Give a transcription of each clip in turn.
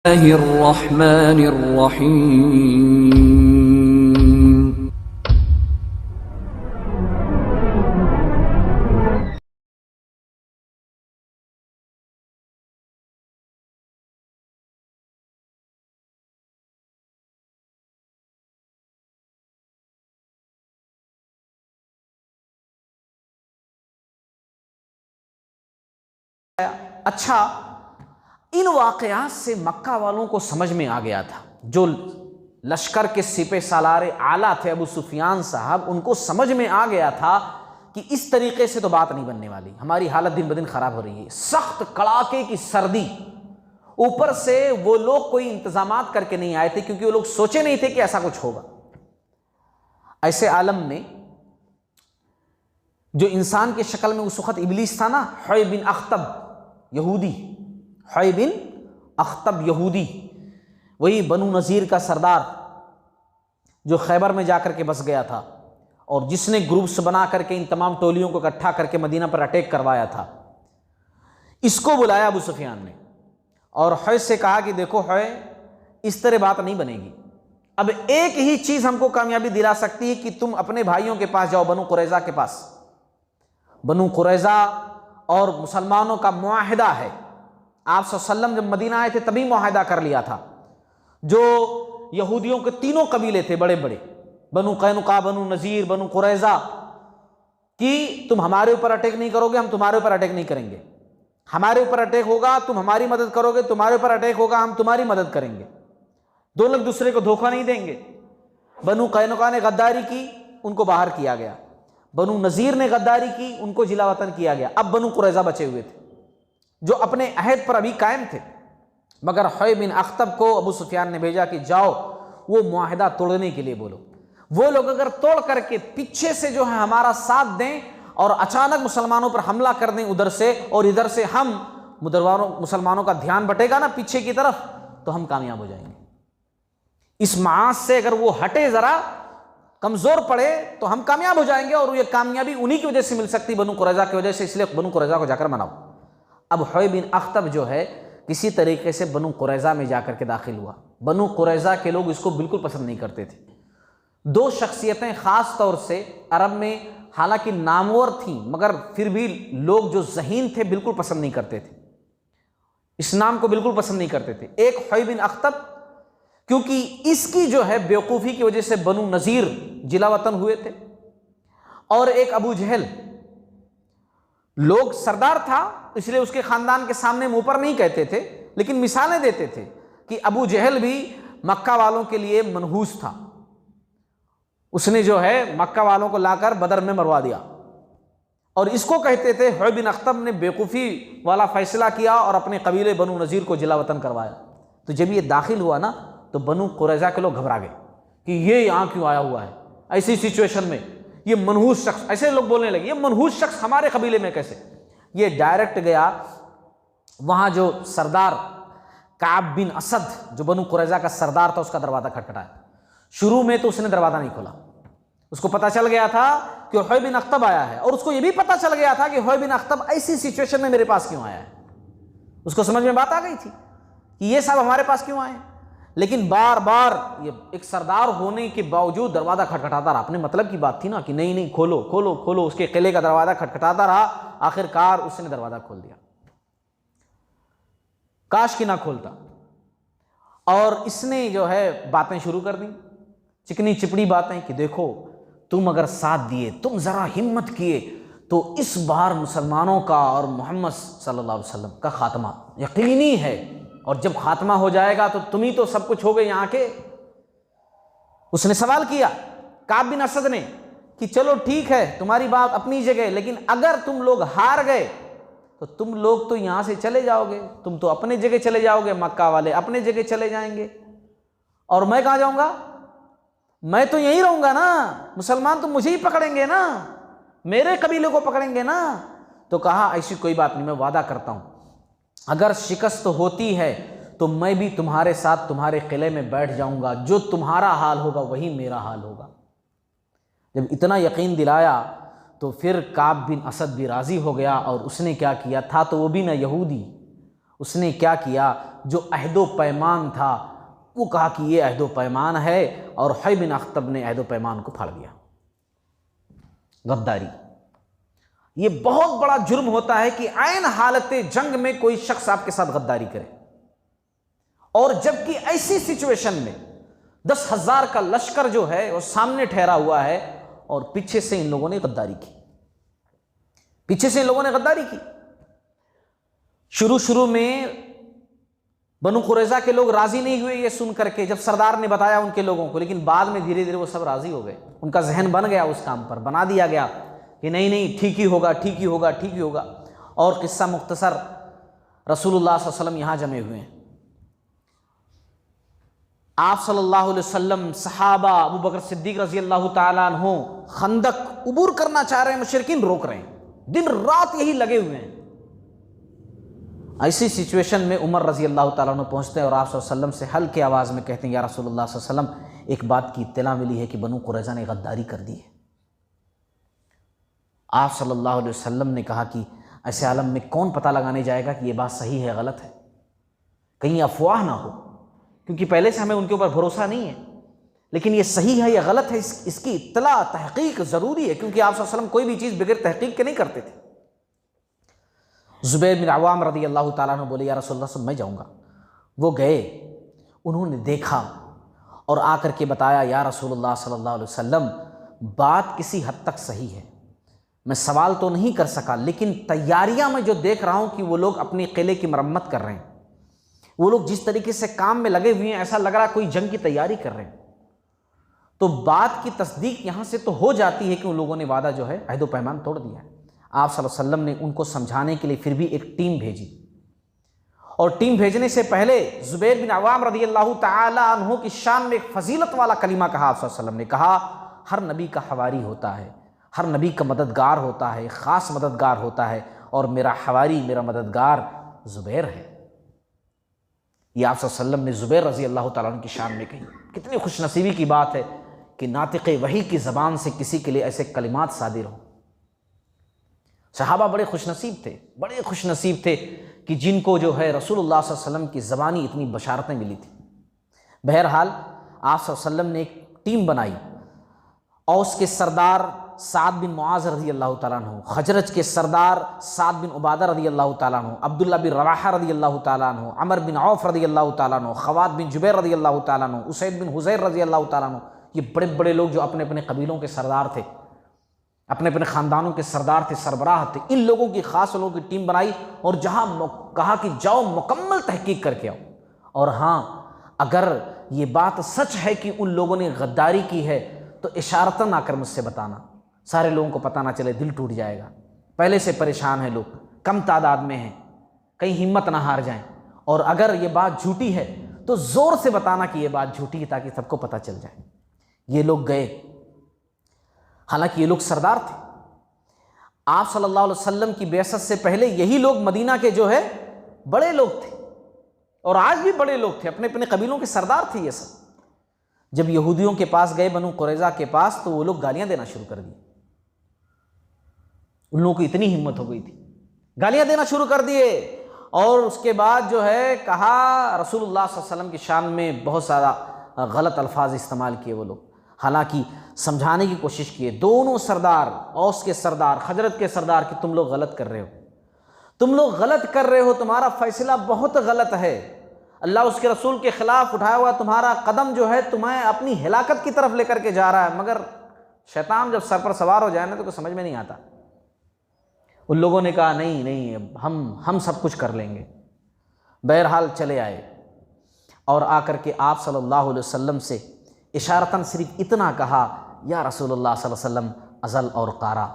الرحمن الرحیم. اچھا، ان واقعات سے مکہ والوں کو سمجھ میں آ گیا تھا، جو لشکر کے سپہ سالار اعلیٰ تھے ابو سفیان صاحب، ان کو سمجھ میں آ گیا تھا کہ اس طریقے سے تو بات نہیں بننے والی، ہماری حالت دن بدن خراب ہو رہی ہے، سخت کڑاکے کی سردی، اوپر سے وہ لوگ کوئی انتظامات کر کے نہیں آئے تھے، کیونکہ وہ لوگ سوچے نہیں تھے کہ ایسا کچھ ہوگا۔ ایسے عالم میں جو انسان کی شکل میں اس وقت ابلیس تھا نا، حوی بن اخطب یہودی، حوی بن اخطب یہودی، وہی بنو نذیر کا سردار جو خیبر میں جا کر کے بس گیا تھا، اور جس نے گروپس بنا کر کے ان تمام ٹولیوں کو اکٹھا کر کے مدینہ پر اٹیک کروایا تھا، اس کو بلایا ابو سفیان نے اور حوی سے کہا کہ دیکھو حوی، اس طرح بات نہیں بنے گی، اب ایک ہی چیز ہم کو کامیابی دلا سکتی ہے کہ تم اپنے بھائیوں کے پاس جاؤ، بنو قریظہ کے پاس۔ بنو قریظہ اور مسلمانوں کا معاہدہ ہے، آپ صلی اللہ علیہ وسلم جب مدینہ آئے تھے تبھی معاہدہ کر لیا تھا، جو یہودیوں کے تینوں قبیلے تھے بڑے بڑے، بنو قینقاع، بنو نذیر، بنو قریظہ، کہ تم ہمارے اوپر اٹیک نہیں کرو گے، ہم تمہارے اوپر اٹیک نہیں کریں گے، ہمارے اوپر اٹیک ہوگا تم ہماری مدد کرو گے، تمہارے اوپر اٹیک ہوگا ہم تمہاری مدد کریں گے، دونوں ایک دوسرے کو دھوکہ نہیں دیں گے۔ بنو قینقاع نے غداری کی، ان کو باہر کیا گیا، بنو نذیر نے غداری کی، ان کو جلا وطن کیا گیا، اب بنو قریظہ بچے ہوئے تھے جو اپنے عہد پر ابھی قائم تھے، مگر حوی بن اخطب کو ابو سفیان نے بھیجا کہ جاؤ وہ معاہدہ توڑنے کے لیے بولو، وہ لوگ اگر توڑ کر کے پیچھے سے جو ہے ہمارا ساتھ دیں اور اچانک مسلمانوں پر حملہ کر دیں ادھر سے، اور ادھر سے ہم مسلمانوں کا دھیان بٹے گا نا پیچھے کی طرف، تو ہم کامیاب ہو جائیں گے، اس معاذ سے اگر وہ ہٹے ذرا کمزور پڑے تو ہم کامیاب ہو جائیں گے، اور یہ کامیابی انہی کی وجہ سے مل سکتی، بنو قریظہ کی وجہ سے، اس لیے بنو قریظہ کو جا کر مناؤ۔ اب حوی بن اخطب جو ہے کسی طریقے سے بنو قریظہ میں جا کر کے داخل ہوا، بنو قریظہ کے لوگ اس کو بالکل پسند نہیں کرتے تھے، دو شخصیتیں خاص طور سے عرب میں حالانکہ نامور تھیں مگر پھر بھی لوگ جو ذہین تھے بالکل پسند نہیں کرتے تھے، اس نام کو بالکل پسند نہیں کرتے تھے۔ ایک حوی بن اخطب، کیونکہ اس کی جو ہے بیوقوفی کی وجہ سے بنو نذیر جلا وطن ہوئے تھے، اور ایک ابو جہل، لوگ سردار تھا اس لیے اس کے خاندان کے سامنے منہ پر نہیں کہتے تھے لیکن مثالیں دیتے تھے کہ ابو جہل بھی مکہ والوں کے لیے منحوس تھا، اس نے جو ہے مکہ والوں کو لا کر بدر میں مروا دیا، اور اس کو کہتے تھے حوی بن اخطب نے بیوقوفی والا فیصلہ کیا اور اپنے قبیلے بنو نذیر کو جلا وطن کروایا۔ تو جب یہ داخل ہوا نا تو بنو قریظہ کے لوگ گھبرا گئے کہ یہ یہاں کیوں آیا ہوا ہے، ایسی سچویشن میں یہ منحوس شخص، ایسے لوگ بولنے لگے یہ منحوس شخص ہمارے قبیلے میں کیسے؟ یہ ڈائریکٹ گیا وہاں جو سردار کعب بن اسد جو بنو قریظہ کا سردار تھا اس کا دروازہ کھٹکھٹایا، شروع میں تو اس نے دروازہ نہیں کھولا، اس کو پتا چل گیا تھا کہ حوی بن اخطب آیا ہے، اور اس کو یہ بھی پتا چل گیا تھا کہ حوی بن اخطب ایسی سچویشن میں میرے پاس کیوں آیا ہے، اس کو سمجھ میں بات آ گئی تھی کہ یہ صاحب ہمارے پاس کیوں آئے ہیں، لیکن بار بار یہ ایک سردار ہونے کے باوجود دروازہ کھٹکھٹاتا رہا، اپنے مطلب کی بات تھی نا کہ نہیں نہیں کھولو کھولو کھولو، اس کے قلعے کا دروازہ کھٹکھٹاتا رہا، آخر کار اس نے دروازہ کھول دیا، کاش کی نہ کھولتا، اور اس نے جو ہے باتیں شروع کر دیں، چکنی چپڑی باتیں کہ دیکھو تم اگر ساتھ دیے، تم ذرا ہمت کیے تو اس بار مسلمانوں کا اور محمد صلی اللہ علیہ وسلم کا خاتمہ یقینی ہے، اور جب خاتمہ ہو جائے گا تو تم ہی تو سب کچھ ہو گئے یہاں کے۔ اس نے سوال کیا کعب بن اسد نے کہ چلو ٹھیک ہے تمہاری بات اپنی جگہ، لیکن اگر تم لوگ ہار گئے تو تم لوگ تو یہاں سے چلے جاؤ گے، تم تو اپنے جگہ چلے جاؤ گے، مکہ والے اپنے جگہ چلے جائیں گے، اور میں کہاں جاؤں گا؟ میں تو یہیں رہوں گا نا، مسلمان تو مجھے ہی پکڑیں گے نا، میرے قبیلے کو پکڑیں گے نا۔ تو کہا ایسی کوئی بات نہیں، میں وعدہ کرتا ہوں اگر شکست ہوتی ہے تو میں بھی تمہارے ساتھ تمہارے قلعے میں بیٹھ جاؤں گا، جو تمہارا حال ہوگا وہی میرا حال ہوگا۔ جب اتنا یقین دلایا تو پھر کعب بن اسد بھی راضی ہو گیا، اور اس نے کیا کیا تھا، تو وہ بھی نہ یہودی، اس نے کیا کیا؟ جو عہد و پیمان تھا وہ کہا کہ یہ عہد و پیمان ہے، اور حی بن اخطب نے عہد و پیمان کو پھاڑ دیا۔ غداری، یہ بہت بڑا جرم ہوتا ہے کہ عین حالت جنگ میں کوئی شخص آپ کے ساتھ غداری کرے، اور جبکہ ایسی سچویشن میں 10,000 کا لشکر جو ہے وہ سامنے ٹھہرا ہوا ہے، اور پیچھے سے ان لوگوں نے غداری کی، پیچھے سے ان لوگوں نے غداری کی۔ شروع میں بنو قریظہ کے لوگ راضی نہیں ہوئے یہ سن کر کے، جب سردار نے بتایا ان کے لوگوں کو، لیکن بعد میں دھیرے دھیرے وہ سب راضی ہو گئے، ان کا ذہن بن گیا، اس کام پر بنا دیا گیا کہ نہیں ٹھیک ہی ہوگا، ٹھیک ہی ہوگا، ٹھیک ہی ہوگا۔ اور قصہ مختصر، رسول اللہ صلی اللہ علیہ وسلم یہاں جمع ہوئے ہیں، آپ صلی اللہ علیہ وسلم، صحابہ، ابو بکر صدیق رضی اللہ تعالیٰ عنہ خندق عبور کرنا چاہ رہے ہیں، مشرکین روک رہے ہیں، دن رات یہی لگے ہوئے ہیں۔ ایسی سچویشن میں عمر رضی اللہ تعالیٰ عنہ پہنچتے ہیں اور آپ صلی اللہ علیہ وسلم سے ہلکے آواز میں کہتے ہیں، یا رسول اللہ صلی اللہ علیہ وسلم، ایک بات کی اطلاع ملی ہے کہ بنو قریظہ نے غداری کر دی ہے۔ آپ صلی اللہ علیہ وسلم نے کہا کہ ایسے عالم میں کون پتہ لگانے جائے گا کہ یہ بات صحیح ہے غلط ہے، کہیں افواہ نہ ہو، کیونکہ پہلے سے ہمیں ان کے اوپر بھروسہ نہیں ہے، لیکن یہ صحیح ہے یا غلط ہے اس کی اطلاع تحقیق ضروری ہے، کیونکہ آپ صلی اللہ علیہ وسلم کوئی بھی چیز بغیر تحقیق کے نہیں کرتے تھے۔ زبیر بن عوام رضی اللہ تعالیٰ عنہ بولے، یا رسول اللہ صلی اللہ علیہ وسلم میں جاؤں گا۔ وہ گئے، انہوں نے دیکھا اور آ کر کے بتایا، یا رسول اللہ صلی اللہ علیہ وسلم، بات کسی حد تک صحیح ہے، میں سوال تو نہیں کر سکا، لیکن تیاریاں میں جو دیکھ رہا ہوں کہ وہ لوگ اپنی قلعے کی مرمت کر رہے ہیں، وہ لوگ جس طریقے سے کام میں لگے ہوئے ہیں، ایسا لگ رہا ہے کوئی جنگ کی تیاری کر رہے ہیں، تو بات کی تصدیق یہاں سے تو ہو جاتی ہے کہ ان لوگوں نے وعدہ جو ہے عہد و پیمان توڑ دیا ہے۔ آپ صلی اللہ علیہ وسلم نے ان کو سمجھانے کے لیے پھر بھی ایک ٹیم بھیجی، اور ٹیم بھیجنے سے پہلے زبیر بن عوام رضی اللہ تعالی عنہ کی شان میں ایک فضیلت والا کلمہ کہا۔ آپ صلی اللہ علیہ وسلم نے کہا، ہر نبی کا حواری ہوتا ہے، ہر نبی کا مددگار ہوتا ہے، خاص مددگار ہوتا ہے، اور میرا حواری، میرا مددگار زبیر ہے۔ یہ آپ صلی اللہ علیہ وسلم نے زبیر رضی اللہ تعالیٰ عنہ کی شان میں کہی۔ کتنی خوش نصیبی کی بات ہے کہ ناطق وحی کی زبان سے کسی کے لیے ایسے کلمات صادر ہوں۔ صحابہ بڑے خوش نصیب تھے، بڑے خوش نصیب تھے کہ جن کو جو ہے رسول اللہ صلی اللہ علیہ وسلم کی زبانی اتنی بشارتیں ملی تھیں۔ بہرحال آپ صلی اللہ علیہ وسلم نے ایک ٹیم بنائی، اوس کے سردار سعد بن معاذ رضی اللہ تعالیٰ عنہ، خزرج کے سردار سعد بن عبادہ رضی اللہ تعالیٰ عنہ، عبداللہ بن رواحہ رضی اللہ تعالیٰ عنہ، عمر بن عوف رضی اللہ تعالیٰ عنہ، خوات بن جبیر رضی اللہ تعالیٰ عنہ، اسید بن حضیر رضی اللہ تعالیٰ عنہ۔ یہ بڑے بڑے لوگ جو اپنے اپنے قبیلوں کے سردار تھے، اپنے اپنے خاندانوں کے سردار تھے، سربراہ تھے، ان لوگوں کی خاص لوگوں کی ٹیم بنائی، اور جہاں کہا کہ جاؤ مکمل تحقیق کر کے آؤ، اور ہاں اگر یہ بات سچ ہے کہ ان لوگوں نے غداری کی ہے تو اشارتاً آ کر مجھ سے بتانا، سارے لوگوں کو پتہ نہ چلے، دل ٹوٹ جائے گا، پہلے سے پریشان ہیں لوگ، کم تعداد میں ہیں، کہیں ہمت نہ ہار جائیں، اور اگر یہ بات جھوٹی ہے تو زور سے بتانا کہ یہ بات جھوٹی ہے تاکہ سب کو پتہ چل جائے۔ یہ لوگ گئے، حالانکہ یہ لوگ سردار تھے، آپ صلی اللہ علیہ وسلم کی بعثت سے پہلے یہی لوگ مدینہ کے جو ہے بڑے لوگ تھے، اور آج بھی بڑے لوگ تھے، اپنے اپنے قبیلوں کے سردار تھے یہ سب۔ جب یہودیوں کے پاس گئے، بنو قریظہ کے پاس، تو وہ لوگ گالیاں دینا شروع کر دی، ان لوگوں کو اتنی ہمت ہو گئی تھی، گالیاں دینا شروع کر دیے، اور اس کے بعد جو ہے کہا، رسول اللہ صلی اللہ علیہ وسلم کی شان میں بہت سارا غلط الفاظ استعمال کیے وہ لوگ، حالانکہ سمجھانے کی کوشش کیے دونوں سردار، اوس کے سردار، خزرج کے سردار، کہ تم لوگ غلط کر رہے ہو، تم لوگ غلط کر رہے ہو، تمہارا فیصلہ بہت غلط ہے، اللہ اس کے رسول کے خلاف اٹھایا ہوا تمہارا قدم جو ہے تمہیں اپنی ہلاکت کی طرف لے کر کے جا رہا ہے، مگر شیطان جب سر پر سوار ہو جائے نا تو کوئی سمجھ میں نہیں آتا۔ ان لوگوں نے کہا نہیں نہیں، ہم سب کچھ کر لیں گے۔ بہرحال چلے آئے، اور آ کر کے آپ صلی اللہ علیہ وسلم سے اشارتاً صرف اتنا کہا، یا رسول اللہ صلی اللہ علیہ وسلم، ازل اور قارا۔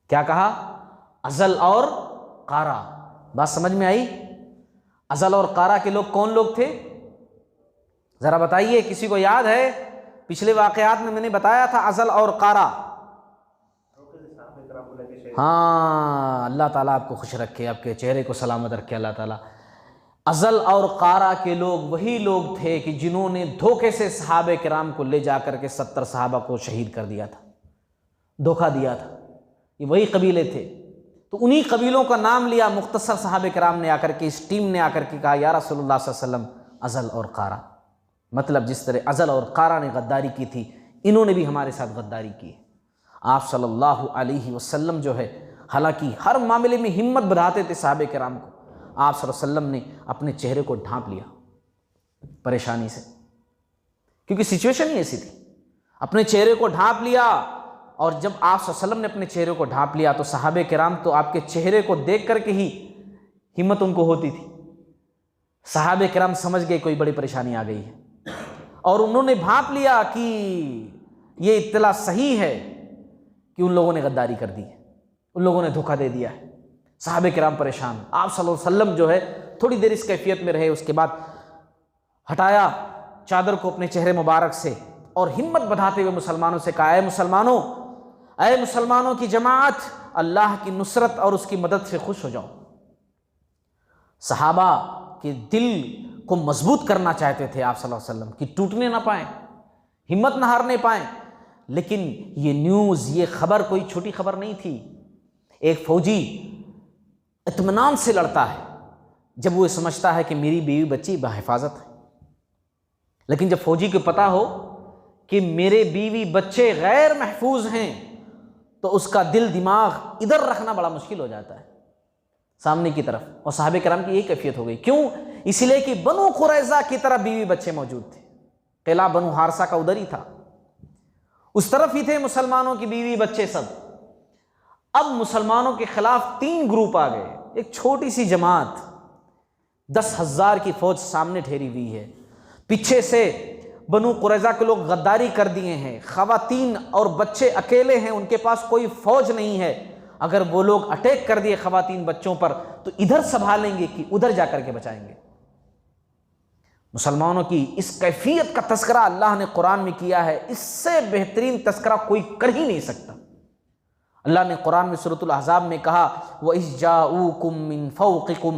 کیا کہا؟ ازل اور قارا۔ بات سمجھ میں آئی؟ ازل اور قارا کے لوگ کون لوگ تھے؟ ذرا بتائیے، کسی کو یاد ہے؟ پچھلے واقعات میں نے بتایا تھا ازل اور قارا۔ ہاں، اللہ تعالیٰ آپ کو خوش رکھے، آپ کے چہرے کو سلامت رکھے اللہ تعالیٰ۔ ازل اور قارا کے لوگ وہی لوگ تھے کہ جنہوں نے دھوکے سے صحابہ کرام کو لے جا کر کے 70 صحابہ کو شہید کر دیا تھا، دھوکہ دیا تھا، یہ وہی قبیلے تھے۔ تو انہی قبیلوں کا نام لیا مختصر صحابہ کرام نے آ کر کے، اس ٹیم نے آ کر کے کہا یا رسول اللہ صلی اللہ علیہ وسلم ازل اور قارہ، مطلب جس طرح ازل اور قارہ نے غداری کی تھی انہوں نے بھی ہمارے ساتھ غداری کی ہے۔ آپ صلی اللہ علیہ وسلم جو ہے حالانکہ ہر معاملے میں ہمت بڑھاتے تھے صحابہ کرام کو، آپ صلی اللہ علیہ وسلم نے اپنے چہرے کو ڈھانپ لیا پریشانی سے، کیونکہ سچویشن ہی ایسی تھی، اپنے چہرے کو ڈھانپ لیا۔ اور جب آپ صلی اللہ علیہ وسلم نے اپنے چہرے کو ڈھانپ لیا تو صحابہ کرام تو آپ کے چہرے کو دیکھ کر کے ہی ہمت ان کو ہوتی تھی، صحابہ کرام سمجھ گئے کوئی بڑی پریشانی آ گئی ہے، اور انہوں نے بھانپ لیا کہ یہ اطلاع صحیح ہے کہ ان لوگوں نے غداری کر دی ہے، ان لوگوں نے دھوکہ دے دیا ہے۔ صحابہ کرام پریشان، آپ صلی اللہ علیہ وسلم جو ہے تھوڑی دیر اس کیفیت میں رہے، اس کے بعد ہٹایا چادر کو اپنے چہرے مبارک سے اور ہمت بڑھاتے ہوئے مسلمانوں سے کہا اے مسلمانوں کی جماعت، اللہ کی نصرت اور اس کی مدد سے خوش ہو جاؤ۔ صحابہ کے دل کو مضبوط کرنا چاہتے تھے آپ صلی اللہ علیہ وسلم کہ ٹوٹنے نہ پائیں، ہمت نہ ہارنے پائیں، لیکن یہ نیوز، یہ خبر کوئی چھوٹی خبر نہیں تھی۔ ایک فوجی اطمینان سے لڑتا ہے جب وہ سمجھتا ہے کہ میری بیوی بچی بحفاظت ہے، لیکن جب فوجی کو پتا ہو کہ میرے بیوی بچے غیر محفوظ ہیں تو اس کا دل دماغ ادھر رکھنا بڑا مشکل ہو جاتا ہے سامنے کی طرف۔ اور صحابہ کرام کی یہی کیفیت ہو گئی، کیوں؟ اس لیے کہ بنو قریظہ کی طرف بیوی بچے موجود تھے، قلعہ بنو حارثہ کا ادھر ہی تھا، اس طرف ہی تھے مسلمانوں کی بیوی بچے سب۔ اب مسلمانوں کے خلاف 3 گروپ آ گئے، ایک چھوٹی سی جماعت 10,000 کی فوج سامنے ٹھہری ہوئی ہے، پیچھے سے بنو قریظہ کے لوگ غداری کر دیے ہیں، خواتین اور بچے اکیلے ہیں، ان کے پاس کوئی فوج نہیں ہے، اگر وہ لوگ اٹیک کر دیے خواتین بچوں پر تو ادھر سنبھالیں گے کہ ادھر جا کر کے بچائیں گے۔ مسلمانوں کی اس کیفیت کا تذکرہ اللہ نے قرآن میں کیا ہے، اس سے بہترین تذکرہ کوئی کر ہی نہیں سکتا۔ اللہ نے قرآن میں سورۃ الاحزاب میں کہا وَإِذْ جَاءُوكُم مِّن فَوْقِكُمْ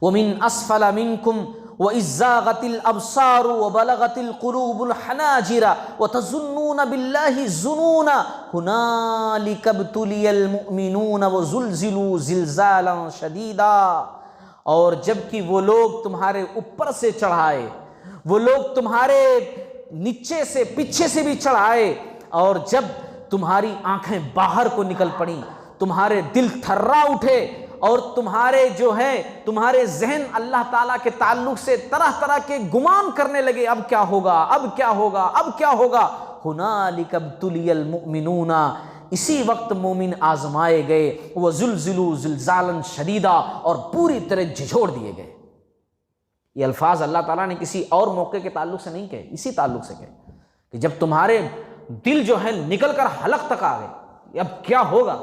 وَمِنْ أَسْفَلَ مِنْكُمْ وَإِذْ زَاغَتِ الْأَبْصَارُ وَبَلَغَتِ الْقُلُوبُ الْحَنَاجِرَ وَتَظُنُّونَ بِاللَّهِ الظُّنُونَ هُنَالِكَ ابْتُلِيَ الْمُؤْمِنُونَ وَزُلْزِلُوا زِلْزَالًا شَدِيدًا۔ اور جب کہ وہ لوگ تمہارے اوپر سے چڑھائے، وہ لوگ تمہارے نیچے سے پیچھے سے بھی چڑھائے، اور جب تمہاری آنکھیں باہر کو نکل پڑیں، تمہارے دل تھرا اٹھے، اور تمہارے ذہن اللہ تعالیٰ کے تعلق سے طرح طرح کے گمان کرنے لگے، اب کیا ہوگا، اب کیا ہوگا، اب کیا ہوگا۔ ہنالک ابتلی المؤمنون، اسی وقت مومن آزمائے گئے، وزلزلوا زلزالا شدیدا، اور پوری طرح جھنجھوڑ دیے گئے۔ یہ الفاظ اللہ تعالیٰ نے کسی اور موقع کے تعلق سے نہیں کہے، اسی تعلق سے کہے کہ جب تمہارے دل جو ہے نکل کر حلق تک آ گئے، اب کیا ہوگا،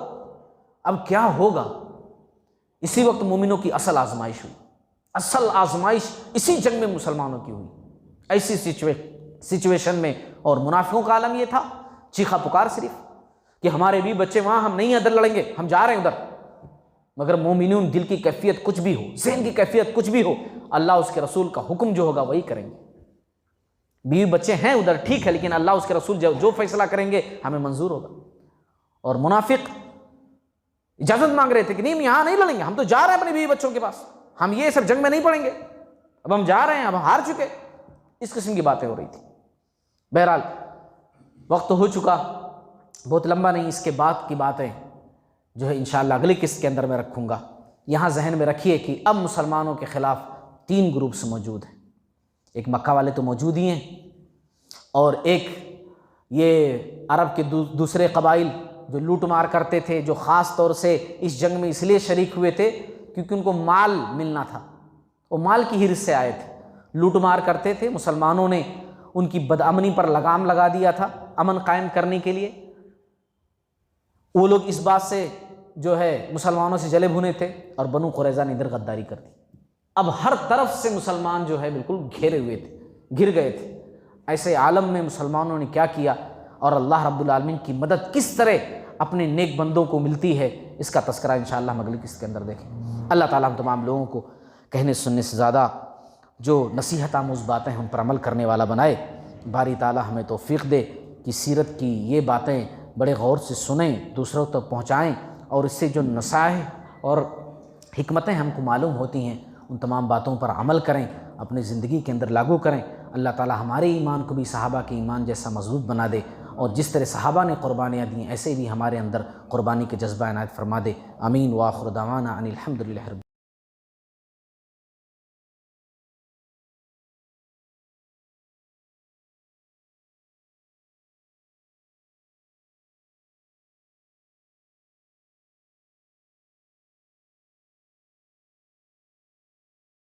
اب کیا ہوگا۔ اسی وقت مومنوں کی اصل آزمائش ہوئی، اصل آزمائش اسی جنگ میں مسلمانوں کی ہوئی، ایسی سچویشن میں۔ اور منافقوں کا عالم یہ تھا، چیخا پکار صرف کہ ہمارے بھی بچے وہاں، ہم نہیں ادھر لڑیں گے، ہم جا رہے ہیں ادھر۔ مگر مومنون دل کی کیفیت کچھ بھی ہو، ذہن کی کیفیت کچھ بھی ہو، اللہ اس کے رسول کا حکم جو ہوگا وہی کریں گے۔ بیوی بچے ہیں ادھر ٹھیک ہے، لیکن اللہ اس کے رسول جو فیصلہ کریں گے ہمیں منظور ہوگا۔ اور منافق اجازت مانگ رہے تھے کہ نہیں، یہاں نہیں لڑیں گے، ہم تو جا رہے ہیں اپنے بیوی بچوں کے پاس، ہم یہ سب جنگ میں نہیں پڑیں گے، اب ہم جا رہے ہیں، اب ہار چکے۔ اس قسم کی باتیں ہو رہی تھی۔ بہرحال وقت ہو چکا، بہت لمبا نہیں، اس کے بعد کی باتیں جو ہے انشاءاللہ اگلی قسط کے اندر میں رکھوں گا۔ یہاں ذہن میں رکھیے کہ اب مسلمانوں کے خلاف 3 گروپس موجود ہیں، ایک مکہ والے تو موجود ہی ہیں، اور ایک یہ عرب کے دوسرے قبائل جو لوٹ مار کرتے تھے، جو خاص طور سے اس جنگ میں اس لیے شریک ہوئے تھے کیونکہ ان کو مال ملنا تھا، وہ مال کی حرص سے آئے تھے، لوٹ مار کرتے تھے۔ مسلمانوں نے ان کی بدامنی پر لگام لگا دیا تھا امن قائم کرنے کے لیے۔ وہ لوگ اس بات سے جو ہے مسلمانوں سے جلے بھونے تھے، اور بنو قریظہ نے ادھر غداری کر دی۔ اب ہر طرف سے مسلمان جو ہے بالکل گھیرے ہوئے تھے، گر گئے تھے۔ ایسے عالم میں مسلمانوں نے کیا کیا، اور اللہ رب العالمین کی مدد کس طرح اپنے نیک بندوں کو ملتی ہے، اس کا تذکرہ انشاءاللہ ہم اگلی قسط کے اندر دیکھیں۔ اللہ تعالیٰ ہم تمام لوگوں کو کہنے سننے سے زیادہ جو نصیحت آموز باتیں ہیں ان پر عمل کرنے والا بنائے۔ باری تعالیٰ ہمیں توفیق دے کہ سیرت کی یہ باتیں بڑے غور سے سنیں، دوسروں تک پہنچائیں، اور اس سے جو نصائح اور حکمتیں ہم کو معلوم ہوتی ہیں ان تمام باتوں پر عمل کریں، اپنی زندگی کے اندر لاگو کریں۔ اللہ تعالی ہمارے ایمان کو بھی صحابہ کے ایمان جیسا مضبوط بنا دے، اور جس طرح صحابہ نے قربانیاں دیں ایسے بھی ہمارے اندر قربانی کے جذبہ عنایت فرما دے۔ آمین۔ وآخر دعوانا ان الحمد للہ رب